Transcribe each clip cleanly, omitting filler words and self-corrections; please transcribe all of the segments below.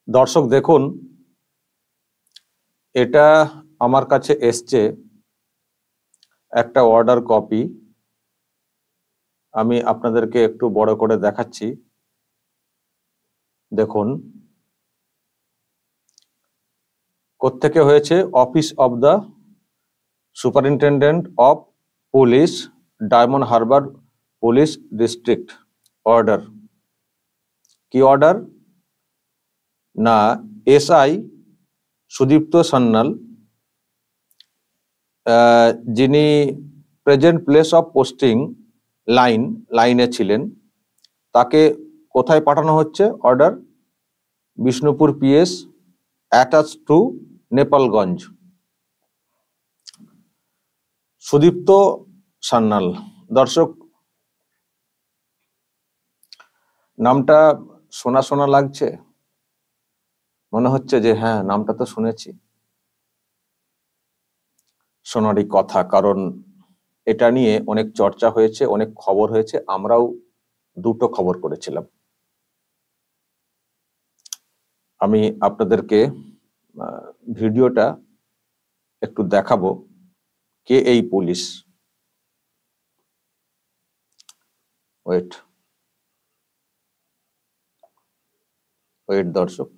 দর্শক দেখুন, এটা আমার কাছে এসছে একটা অর্ডার কপি। আমি আপনাদেরকে একটু বড় করে দেখাচ্ছি। দেখুন কোত্থেকে হয়েছে, office of the superintendent of police, diamond Harbour police district. Order কি অর্ডার না, এসআই সুদীপ্ত সান্যাল, যিনি প্রেজেন্ট প্লেস অফ পোস্টিং লাইনে ছিলেন, তাকে কোথায় পাঠানো হচ্ছে? Order Bishnupur PS attach to Nepalganj. Sudipta Sanyal, দর্শক নামটা শোনা শোনা লাগছে, মনে হচ্ছে যে হ্যাঁ নামটা তো শুনেছি। শোনারই কথা, কারণ এটা নিয়ে অনেক চর্চা হয়েছে, অনেক খবর হয়েছে, আমরাও দুটো খবর করেছিলাম। আমি আপনাদেরকে ভিডিওটা একটু দেখাবো, কে এই পুলিশ। ওয়েট দর্শক,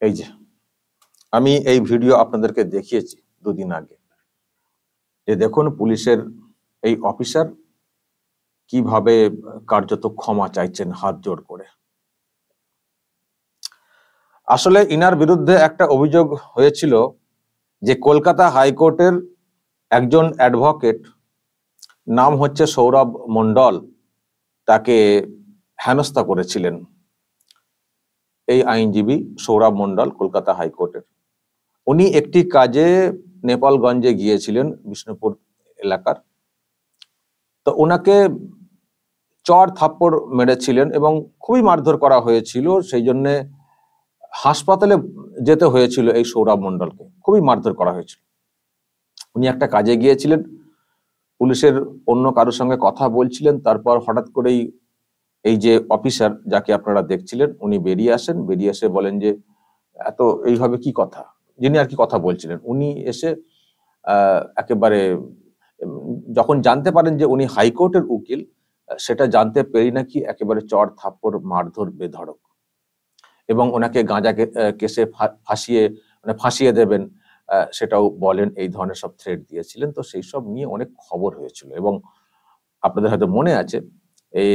এই যে আমি এই ভিডিও আপনাদেরকে দেখিয়েছি দুদিন আগে, যে দেখুন পুলিশের এই অফিসার কিভাবে কার্যত ক্ষমা চাইছেন হাত জোড় করে। আসলে ইনার বিরুদ্ধে একটা অভিযোগ হয়েছিল যে কলকাতা হাইকোর্টের একজন অ্যাডভোকেট, নাম হচ্ছে সৌরভ মণ্ডল, তাকে হেনস্থা করেছিলেন। এই আইনজীবী সৌরভ মণ্ডল কলকাতা হাইকোর্টের, উনি একটি কাজে নেপালগঞ্জে গিয়েছিলেন, বিষ্ণুপুর এলাকার। তো ওনাকে চড় থাপ্পড় মেরেছিলেন এবং খুবই মারধর করা হয়েছিল। সেই জন্য হাসপাতালে যেতে হয়েছিল এই সৌরভ মণ্ডলকে, খুবই মারধর করা হয়েছিল। উনি একটা কাজে গিয়েছিলেন, পুলিশের অন্য কারোর সঙ্গে কথা বলছিলেন, তারপর হঠাৎ করেই এই যে অফিসার যাকে আপনারা দেখছিলেন উনি বেরিয়ে আসেন, বেরিয়ে এসে বলেন যে এত এইভাবে কি কথা, যিনি আর কি কথা বলছিলেন উনি এসে একেবারে যখন জানতে পারেন যে উনি হাইকোর্টের উকিল, সেটা জানতে পেরি নাকি একেবারে চড় থাপ্পড় মারধর বেধড়ক, এবং ওনাকে গাঁজা কেসে ফাঁসিয়ে দেবেন সেটাও বলেন, এই ধরনের সব থ্রেট দিয়েছিলেন। তো সেই সব নিয়ে অনেক খবর হয়েছিল, এবং আপনাদের হয়তো মনে আছে এই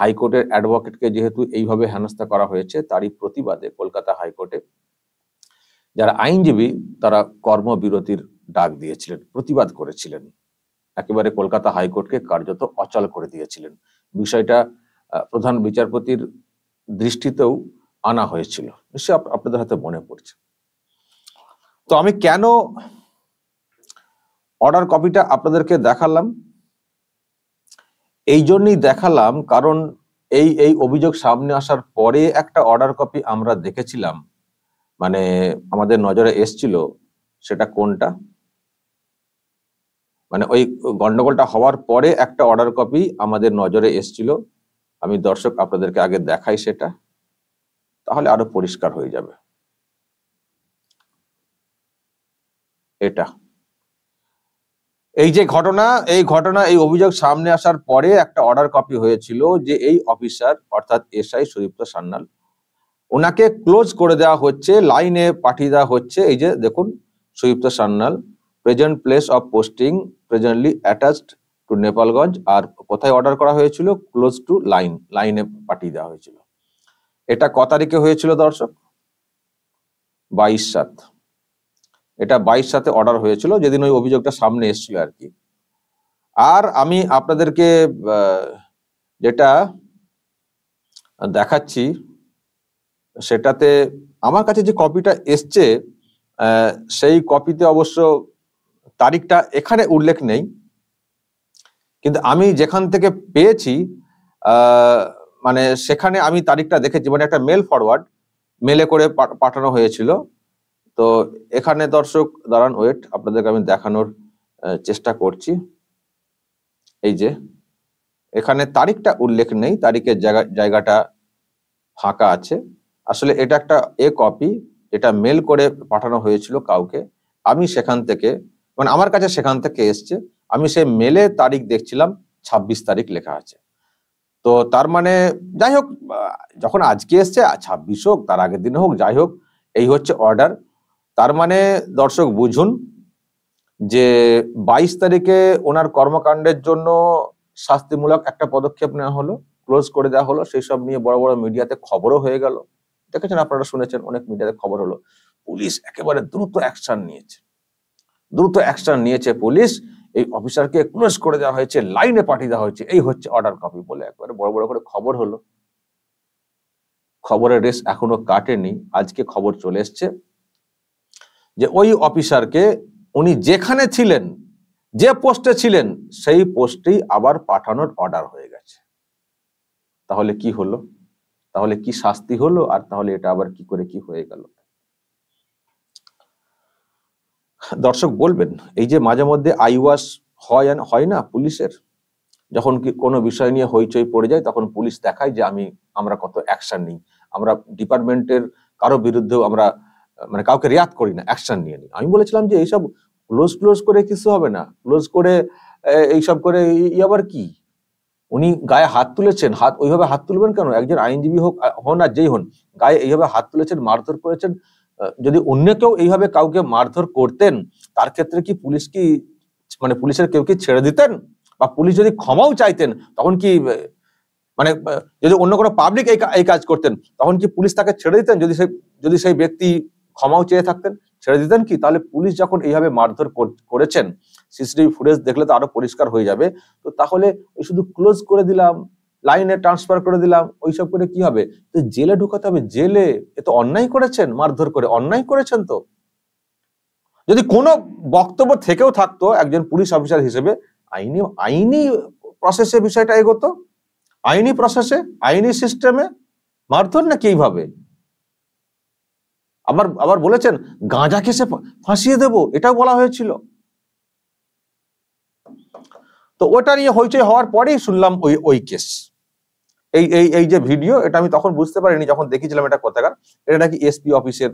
হাইকোর্টের অ্যাডভোকেটকে যেহেতু এইভাবে হেনস্থা করা হয়েছে, তারই প্রতিবাদে কলকাতা হাইকোর্টে যারা আইনজীবী তারা কর্মবিরতির ডাক দিয়েছিলেন, প্রতিবাদ করেছিলেন, একেবারে কলকাতা হাইকোর্টকে কার্যত অচল করে দিয়েছিলেন। বিষয়টা প্রধান বিচারপতির দৃষ্টিতেও আনা হয়েছিল, নিশ্চয়ই আপনাদের হয়তো মনে পড়ছে। তো আমি কেন অর্ডার কপিটা আপনাদেরকে দেখালাম? এই জন্যই দেখালাম কারণ এই অভিযোগ সামনে আসার পরে একটা অর্ডার কপি আমরা দেখেছিলাম, মানে আমাদের নজরে এসছিল। সেটা কোনটা, মানে ওই গন্ডগোলটা হওয়ার পরে একটা অর্ডার কপি আমাদের নজরে এসছিল। আমি দর্শক আপনাদেরকে আগে দেখাই সেটা, তাহলে আরো পরিষ্কার হয়ে যাবে। এটা এই যে ঘটনা, এই অভিযোগ সামনে আসার পরে একটা অর্ডার কপি হয়েছিল যে এই অফিসার অর্থাৎ এসআই সুদীপ্ত সান্যাল, ওনাকে ক্লোজ করে দেওয়া হচ্ছে, লাইনে পাঠিয়ে দেওয়া হচ্ছে। এই যে দেখুন, Sudipta Sanyal present place of posting presently attached to Nepalganj. আর কোথায় অর্ডার করা হয়েছিল? ক্লোজ টু লাইনে পাঠিয়ে দেওয়া হয়েছিল। এটা ক তারিখে হয়েছিল দর্শক? 22/7। এটা 22/7 অর্ডার হয়েছিল, যেদিন ওই অভিযোগটা সামনে এসেছিল আর কি। আর আমি আপনাদেরকে যেটা দেখাচ্ছি সেটাতে আমার কাছে যে কপিটা এসছে, সেই কপিতে অবশ্য তারিখটা এখানে উল্লেখ নেই, কিন্তু আমি যেখান থেকে পেয়েছি মানে সেখানে আমি তারিখটা দেখেছি, মানে একটা মেলে করে পাঠানো হয়েছিল। তো এখানে দর্শক দাঁড়ান, ওয়েট, আপনাদেরকে আমি দেখানোর চেষ্টা করছি। এই যে এখানে তারিখটা উল্লেখ নেই, তারিখের জায়গাটা ফাঁকা আছে। আসলে এটা একটা কপি, যেটা মেল করে পাঠানো হয়েছিল কাউকে। আমি সেখান থেকে, মানে আমার কাছে সেখান থেকে এসছে, আমি সেই মেলে তারিখ দেখছিলাম 26 তারিখ লেখা আছে। তো তার মানে যাই হোক, যখন আজকে এসছে 26 হোক, তার আগের দিন হোক, যাই হোক, এই হচ্ছে অর্ডার। তার মানে দর্শক বুঝুন যে 22 তারিখে ওনার কর্মকাণ্ডের জন্য শাস্তিমূলক একটা পদক্ষেপ নেওয়া হলো, ক্লোজ করে দেওয়া হলো। সেই সব নিয়ে বড় বড় মিডিয়াতে খবরও হয়ে গেল, দেখেছেন আপনারা, শুনেছেন, অনেক মিডিয়াতে খবর হলো। পুলিশ একেবারে দ্রুত অ্যাকশন নিয়েছে, পুলিশ এই অফিসারকে ক্লোজ করে দেওয়া হয়েছে, লাইনে পাঠিয়ে দেওয়া হয়েছে, এই হচ্ছে অর্ডার কপি বলে একবারে বড় বড় করে খবর হলো। খবরের রেশ এখনো কাটেনি, আজকে খবর চলে এসছে যে ওই অফিসারকে উনি যেখানে ছিলেন, যে পোস্টে ছিলেন, সেই পোস্টেই আবার পাঠানোর অর্ডার হয়ে গেছে। তাহলে কি হলো, তাহলে কি শাস্তি হলো, আর তাহলে এটা আবার কি করে কি হয়ে গেল? দর্শক বলবেন, এই যে মাঝে মধ্যে আইওয়াস হয় না পুলিশের, যখন কি কোনো বিষয় নিয়ে হইচই পড়ে যায়, তখন পুলিশ দেখায় যে আমরা কত অ্যাকশন নিই, আমরা ডিপার্টমেন্টের কারো বিরুদ্ধেও আমরা মানে কাউকে রিয়াক্ট করি না, অ্যাকশন নিয়ে নিই। আমি বলেছিলাম যে এইসব ক্লোজ করে কিছু হবে না, ক্লোজ করে এইসব করে আবার কি? উনি গায়ে হাত তুলেছেন, ওইভাবে হাত তুলবেন কেন? একজন আইনজীবী হন আর যেই হন, গায়ে এইভাবে হাত তুলেছেন, মারধর করেছেন। যদি অন্য কেউ এইভাবে কাউকে মারধর করতেন, তার ক্ষেত্রে কি পুলিশের কেউ কি ছেড়ে দিতেন? বা পুলিশ যদি ক্ষমাও চাইতেন, তখন কি মানে যদি অন্য কোনো পাবলিক এই কাজ করতেন, তখন কি পুলিশ তাকে ছেড়ে দিতেন? যদি সেই ব্যক্তি ক্ষমাও চেয়ে থাকতেন, ছেড়ে দিতেন কি? তাহলে পুলিশ যখন এইভাবে মারধর করেছেন, সিসিটিভি ফুটেজ দেখলে তো আরো পরিষ্কার হয়ে যাবে। তো তাহলে ওই শুধু ক্লোজ করে দিলাম, লাইনে ট্রান্সফার করে দিলাম, ওইসব করে কি হবে? তো জেলে ঢুকাতে হবে, জেলে। এ তো অন্যায় করেছেন, মারধর করে অন্যায় করেছেন। তো যদি কোনো বক্তব্য থেকেও থাকতো একজন পুলিশ অফিসার হিসেবে, আইনি প্রসেসে বিষয়টা এগোতো, আইনি প্রসেসে, আইনি সিস্টেমে। মারধর নাকি এইভাবে? আবার বলেছেন গাঁজা খেসে ফাঁসিয়ে দেব, এটাও বলা হয়েছিল। তো ওটা নিয়ে হইচই হওয়ার পরেই শুনলাম ওই কেস, এই যে ভিডিও, এটা আমি তখন বুঝতে পারিনি যখন দেখেছিলাম এটা কোথাকার। এটা নাকি এসপি অফিসের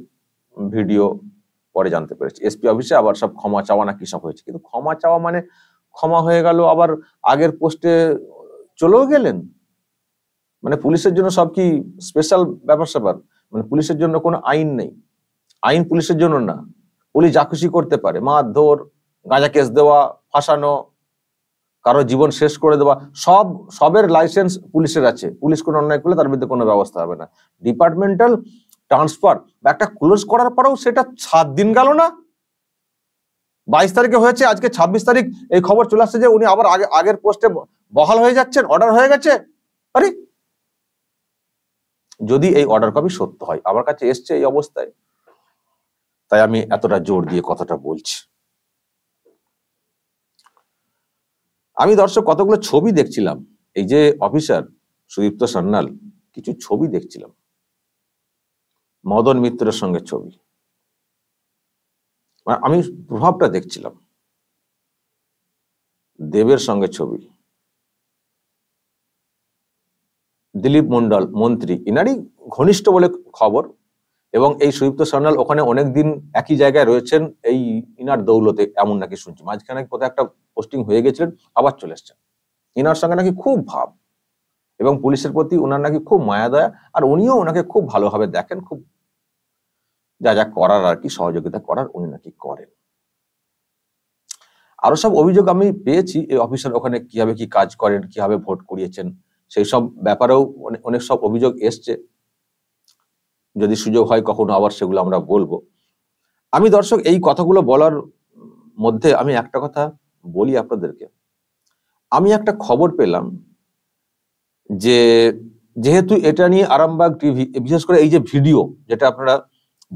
ভিডিও, পরে জানতে পেরেছি এসপি অফিসে আবার সব ক্ষমা চাওয়া না কি সব হয়েছে। কিন্তু ক্ষমা চাওয়া মানে ক্ষমা হয়ে গেল, আবার আগের পোস্টে চলেও গেলেন? মানে পুলিশের জন্য সব কি স্পেশাল ব্যাপার স্যাপার? মানে পুলিশের জন্য কোনো আইন নেই? আইন পুলিশের জন্য না, পুলিশ যা খুশি করতে পারে, মারধর, গাঁজা কেস দেওয়া, ফাঁসানো, কারো জীবন শেষ করে দেওয়া, সবের লাইসেন্স পুলিশের আছে। পুলিশ কোনো অন্যায় করলে তার বিরুদ্ধে কোনো ব্যবস্থা হবে না। ডিপার্টমেন্টাল ট্রান্সফার বা একটা ক্লোজ করার পরেও সেটা 7 দিন গেল না, 22 তারিখে হয়েছে, আজকে 26 তারিখ এই খবর চলে আসছে যে উনি আবার আগের পোস্টে বহাল হয়ে যাচ্ছেন, অর্ডার হয়ে গেছে। আরে যদি এই অর্ডার কপি সত্য হয়, আমার কাছে এসছে এই অবস্থায়, তাই আমি এতটা জোর দিয়ে কথাটা বলছি। আমি দর্শক কতগুলো ছবি দেখছিলাম, এই যে অফিসার সুদীপ্ত সান্যাল, কিছু ছবি দেখছিলাম, মদন মিত্রের সঙ্গে ছবি, আমি প্রভাবটা দেখছিলাম, দেবের সঙ্গে ছবি, দিলীপ মন্ডল মন্ত্রী, ইনারই ঘনিষ্ঠ বলে খবর। এবং এই সুদীপ্ত সান্যাল ওখানে অনেকদিন একই জায়গায় রয়েছেন এই ইনার দৌলতে, এমন নাকি শুনছি। মাঝখানে কোথাও একটা পোস্টিং হয়ে গেছিলেন, আবার চলে এসছেন। ইনার সঙ্গে নাকি খুব ভাব, এবং পুলিশের প্রতি ওনার নাকি খুব মায়া দয়া, আর উনিও ওনাকে খুব ভালোভাবে দেখেন, খুব যা যা করার আর কি সহযোগিতা করার উনি নাকি করেন। আরো সব অভিযোগ আমি পেয়েছি, এই অফিসার ওখানে কিভাবে কি কাজ করেন, কিভাবে ভোট করিয়েছেন, সেই সব ব্যাপারেও অনেক সব অভিযোগ এসছে। যদি সুযোগ হয় কখনো আবার সেগুলো আমরা বলবো। আমি দর্শক এই কথাগুলো বলার মধ্যে আমি একটা কথা বলি আপনাদেরকে। আমি একটা খবর পেলাম যে যেহেতু এটা নিয়ে আরামবাগ টিভি, বিশেষ করে এই যে ভিডিও যেটা আপনারা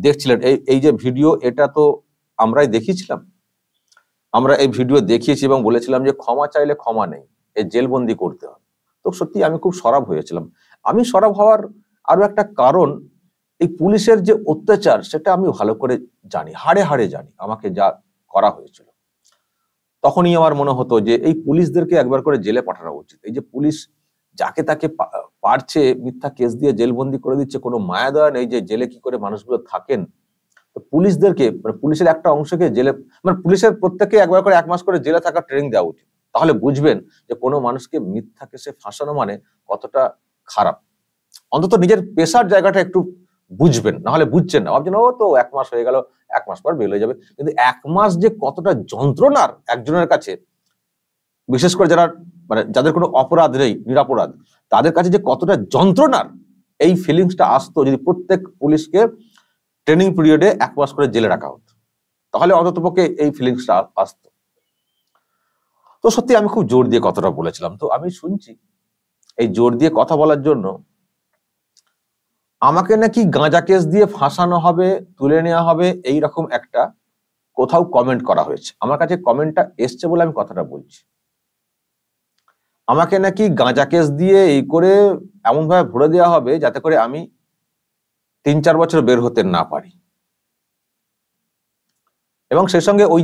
দেখছিলেন, এই যে ভিডিও, এটা তো আমরাই দেখিয়েছিলাম, আমরা এই ভিডিও দেখিয়েছি এবং বলেছিলাম যে ক্ষমা চাইলে ক্ষমা নেই, এই জেলবন্দি করতে হবে। তো সত্যি আমি খুব সরব হয়েছিলাম। আমি সরব হওয়ার আরো একটা কারণ, এই পুলিশের যে অত্যাচার সেটা আমি ভালো করে জানি, হাড়ে হাড়ে জানি, আমাকে যা করা হয়েছিল। তখনই আমার মনে হতো যে এই পুলিশদেরকে একবার করে জেলে পাঠানো উচিত। এই যে পুলিশ যাকে তাকে পারছে মিথ্যা কেস দিয়ে জেলবন্দি করে দিচ্ছে, কোনো মায়া দয়া নেই যে জেলে কি করে মানুষগুলো থাকেন। তো পুলিশদেরকে, মানে পুলিশের একটা অংশকে জেলে, মানে পুলিশের প্রত্যেককে একবার করে 1 মাস করে জেলে থাকার ট্রেনিং দেওয়া উচিত। তাহলে বুঝবেন যে কোনো মানুষকে মিথ্যা কেসে ফাঁসানো মানে কতটা খারাপ। অন্তত নিজের পেশার জায়গাটা একটু বুঝবেন, না হলে বুঝছেন না, ভাবছেন ও তো 1 মাস হয়ে গেল, 1 মাস পর বের হয়ে যাবে। কিন্তু 1 মাস যে কতটা যন্ত্রণার একজনের কাছে, বিশেষ করে যারা মানে যাদের কোনো অপরাধ নেই, নিরাপরাধ, তাদের কাছে যে কতটা যন্ত্রণার, এই ফিলিংসটা আসতো যদি প্রত্যেক পুলিশকে ট্রেনিং পিরিয়ডে 1 মাস করে জেলে রাখা হতো, তাহলে অন্ততপক্ষে এই ফিলিংসটা আসতো। তো সত্যি আমি খুব জোর দিয়ে কথাটা বলেছিলাম। তো আমি শুনছি এই জোর দিয়ে কথা বলার জন্য আমাকে নাকি গাঁজা কেস দিয়ে ফাঁসানো হবে, তুলে নেওয়া হবে, এইরকম একটা কোথাও কমেন্ট করা হয়েছে। আমার কাছে কমেন্টটা এসছে বলে আমি কথাটা বলছি। আমাকে নাকি গাঁজা কেস দিয়ে এই করে এমন ভাবে ভরে দেওয়া হবে যাতে করে আমি 3-4 বছর বের হতে না পারি। এবং সেই সঙ্গে ওই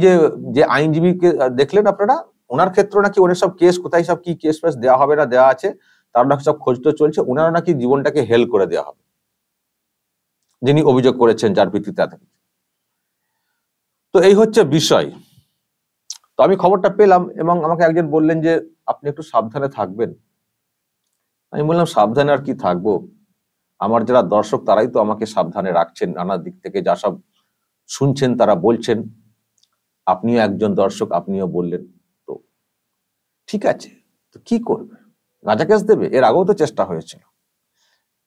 যে আইনজীবীকে দেখলেন আপনারা, ওনার ক্ষেত্রে নাকি ওনার সব কেস কোথায় সব কি কেস ফেস দেওয়া হবে না দেওয়া আছে, তার নাকি সব খোঁজ তো চলছে, ওনারা নাকি জীবনটাকে হেল করে দেওয়া হবে, যিনি অভিযোগ করেছেন, যার ভিত্তিতে। তো এই হচ্ছে বিষয়। তো আমি খবরটা পেলাম এবং আমাকে একজন বললেন যে আপনি একটু সাবধানে থাকবেন। আমি বললাম সাবধানে আর কি থাকবো, আমার যারা দর্শক তারাই তো আমাকে সাবধানে রাখছেন, নানা দিক থেকে যা সব শুনছেন তারা বলছেন, আপনিও একজন দর্শক, আপনিও বললেন। তো ঠিক আছে, তো কি করবে, গাঁজা কেস দেবে? এর আগেও তো চেষ্টা হয়েছিল,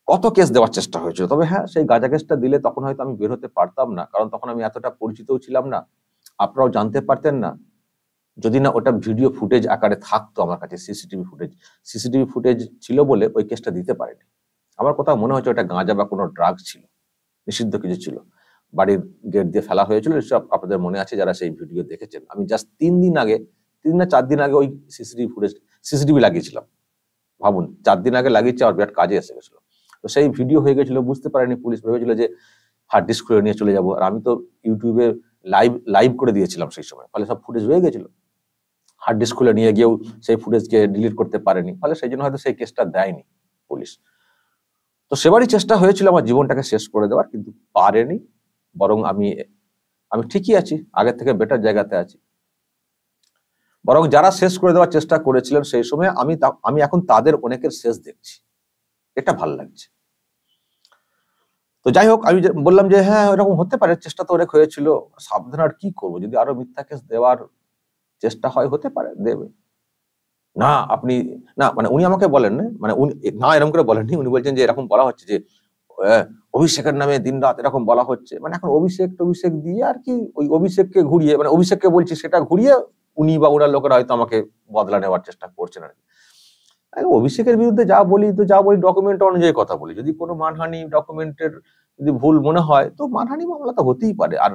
কত কেস দেওয়ার চেষ্টা হয়েছিল। তবে হ্যাঁ, সেই গাঁজা কেসটা দিলে তখন হয়তো আমি বের হতে পারতাম না, কারণ তখন আমি এতটা পরিচিতও ছিলাম না, আপনারাও জানতে পারতেন না, যদি না ওটা ভিডিও ফুটেজ আকারে থাকতো আমার কাছে, সিসিটিভি ফুটেজ ছিল বলে ওই কেসটা দিতে পারেনি। আমার কোথাও মনে হচ্ছে ওটা গাঁজা বা কোনো ড্রাগ ছিল, নিষিদ্ধ কিছু ছিল, বাড়ির গেট দিয়ে ফেলা হয়েছিল, এসব আপনাদের মনে আছে যারা সেই ভিডিও দেখেছেন। আমি জাস্ট 3 দিন আগে, 3 না 4 দিন আগে ওই সিসিটিভি লাগিয়েছিলাম। ভাবুন, 4 দিন আগে লাগিয়েছে, আর বিরাট কাজে এসে গেছিল। তো সেই ভিডিও হয়ে গেছিল, বুঝতে পারেনি পুলিশ, ভেবেছিল যে হার্ড ডিস্ক খুলে নিয়ে চলে যাবো। আর আমি তো ইউটিউবে লাইভ করে দিয়েছিলাম সেই সময়, ফলে সব ফুটেজ হয়ে গেছিল। হার্ড ডিস্ক খুলে নিয়ে গিয়েও সেই ফুটেজকে ডিলিট করতে পারেনি, ফলে সেই জন্য হয়তো সেই কেসটা দেয়নি পুলিশ। তো সেবারই চেষ্টা হয়েছিল আমার জীবনটাকে শেষ করে দেওয়ার, কিন্তু পারেনি। বরং আমি ঠিকই আছি, আগের থেকে বেটার জায়গাতে আছি। বরং যারা শেষ করে দেওয়ার চেষ্টা করেছিলেন সেই সময়, আমি এখন তাদের অনেকের শেষ দেখছি, এটা ভাল লাগছে। তো যাই হোক, আমি বললাম যে হ্যাঁ এরকম হতে পারে, চেষ্টা তো অনেক হয়েছিল, সাবধান আর কি করবো, যদি আরো মিথ্যা কেস দেওয়ার চেষ্টা হয়, হতে পারে দেবে না। আপনি না, মানে উনি আমাকে বলেন না, মানে উনি না এরকম করে বলেননি, উনি বলছেন যে এরকম বলা হচ্ছে যে অভিষেকের নামে দিন রাত এরকম বলা হচ্ছে, মানে এখন অভিষেক দিয়ে আর কি, ওই অভিষেককে ঘুরিয়ে, মানে অভিষেককে বলছি সেটা ঘুরিয়ে উনি বা ওনার লোকেরা হয়তো আমাকে বদলা নেওয়ার চেষ্টা করছেন আর কি। অভিষেকের বিরুদ্ধে যা বলি ডকুমেন্ট অনুযায়ী কথা বলি, যদি কোনো মানহানি ডকুমেন্টের যদি ভুল মনে হয় তো মানহানি মামলা তো হতেই পারে। আর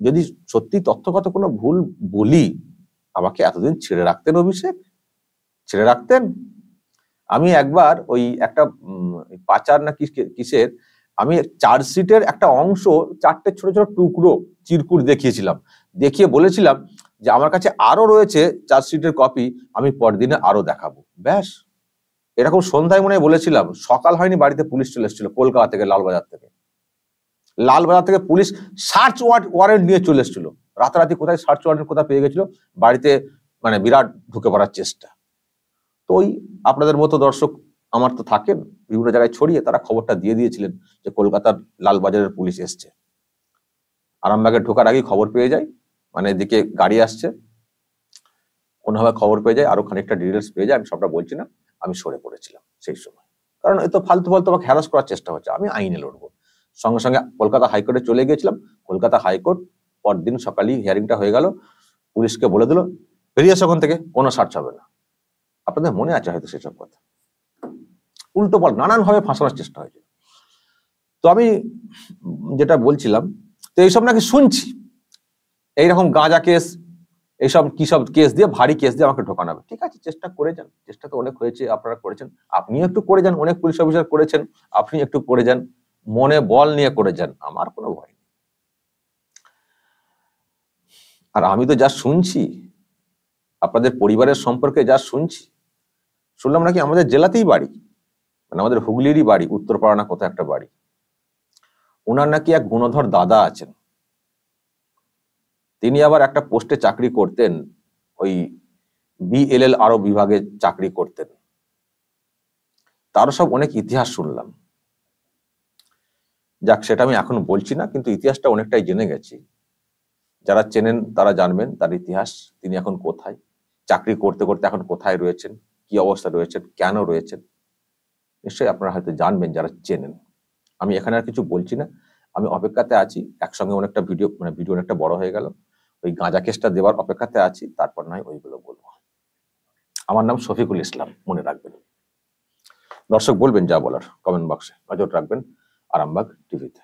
যদি সত্যি তথ্যগত কোনো ভুল বলি, আমাকে এতদিন ছেড়ে রাখতেন অভিষেক? ছেড়ে রাখতেন? আমি একবার ওই একটা পাচার না কিসের, আমি চার্জশিটের একটা অংশ 4টে ছোট ছোট টুকরো চিরকুট দেখিয়েছিলাম, দেখিয়ে বলেছিলাম যে আমার কাছে আরো রয়েছে চার্জশিটের কপি, আমি পরদিনে আরো দেখাবো। ব্যাস, এরকম সন্ধ্যায় মনে বলেছিলাম, সকাল হয়নি বাড়িতে পুলিশ চলে এসেছিল কলকাতা থেকে, লালবাজার থেকে পুলিশ সার্চ ওয়ারেন্ট নিয়ে চলে এসেছিল। রাতারাতি কোথায় সার্চ ওয়ারেন্ট কোথায় পেয়ে গেছিল, বাড়িতে মানে বিরাট ঢুকে পড়ার চেষ্টা। তো ওই আপনাদের মতো দর্শক আমার তো থাকেন, বিভিন্ন জায়গায় ছড়িয়ে তারা খবরটা দিয়ে দিয়েছিলেন যে কলকাতার লালবাজারের পুলিশ এসছে। আরামবাগে ঢোকার আগেই খবর পেয়ে যায়, মানে এদিকে গাড়ি আসছে, কোনোভাবে খবর পেয়ে যায়, আরো খানিকটা ডিটেলস পেয়ে যায়, আমি সবটা বলছি না, আমি সরে পড়েছিলাম সেই সময়, কারণ এত ফালতু আমাকে হ্যারাস করার চেষ্টা হচ্ছে, আমি আইনে লড়বো। সঙ্গে সঙ্গে কলকাতা হাইকোর্টে চলে গিয়েছিলাম, কলকাতা হাইকোর্ট পরদিন সকালেই হিয়ারিংটা হয়ে গেল, পুলিশকে বলে দিল বেরিয়ে আসো ওখান থেকে, কোনো সার্চ হবে না। আপনাদের মনে আছে হয়তো সেসব কথা, উল্টো পাল্টা নানান ভাবে ফাঁসানোর চেষ্টা হয়েছিল। তো আমি যেটা বলছিলাম, তো এইসব নাকি শুনছি, এইরকম গাঁজা কেস, এইসব কি সব কেস দিয়ে, ভারী কেস দিয়ে আমাকে ঢোকানো হবে। ঠিক আছে, চেষ্টা করে যান, চেষ্টা তো অনেক হয়েছে, আপনারা করেছেন, আপনিও একটু করে যান, অনেক পুলিশ অফিসার করেছেন, আপনি একটু করে যান, মনে বল নিয়ে করে যান, আমার কোনো ভয় নেই। আর আমি তো যা শুনছি, আপনাদের পরিবারের সম্পর্কে যা শুনলাম নাকি আমাদের জেলাতেই বাড়ি, মানে আমাদের হুগলিরই বাড়ি, উত্তরপাড়া না কোথাও একটা বাড়ি। ওনার নাকি এক গুণধর দাদা আছেন, তিনি আবার একটা পোস্টে চাকরি করতেন, ওই বিএলএল আরো বিভাগে চাকরি করতেন। তারও সব অনেক ইতিহাস শুনলাম। যাক, সেটা আমি এখন বলছি না, কিন্তু ইতিহাসটা অনেকটাই জেনে গেছি। যারা চেনেন তারা জানবেন তার ইতিহাস, তিনি এখন কোথায় চাকরি করতে করতে এখন কোথায় রয়েছেন, কি অবস্থা রয়েছেন, কেন রয়েছেন, নিশ্চয়ই আপনারা হয়তো জানবেন যারা চেনেন। আমি এখানে আর কিছু বলছি না, আমি অপেক্ষাতে আছি। একসঙ্গে অনেকটা ভিডিও অনেকটা বড় হয়ে গেল, ওই গাঁজা কেসটা দেওয়ার অপেক্ষাতে আছি, তারপর নয় ওইগুলো বলবো। আমার নাম শফিকুল ইসলাম, মনে রাখবেন। দর্শক বলবেন যা বলার কমেন্ট বক্সে, নজর রাখবেন আরামবাগ টিভিতে।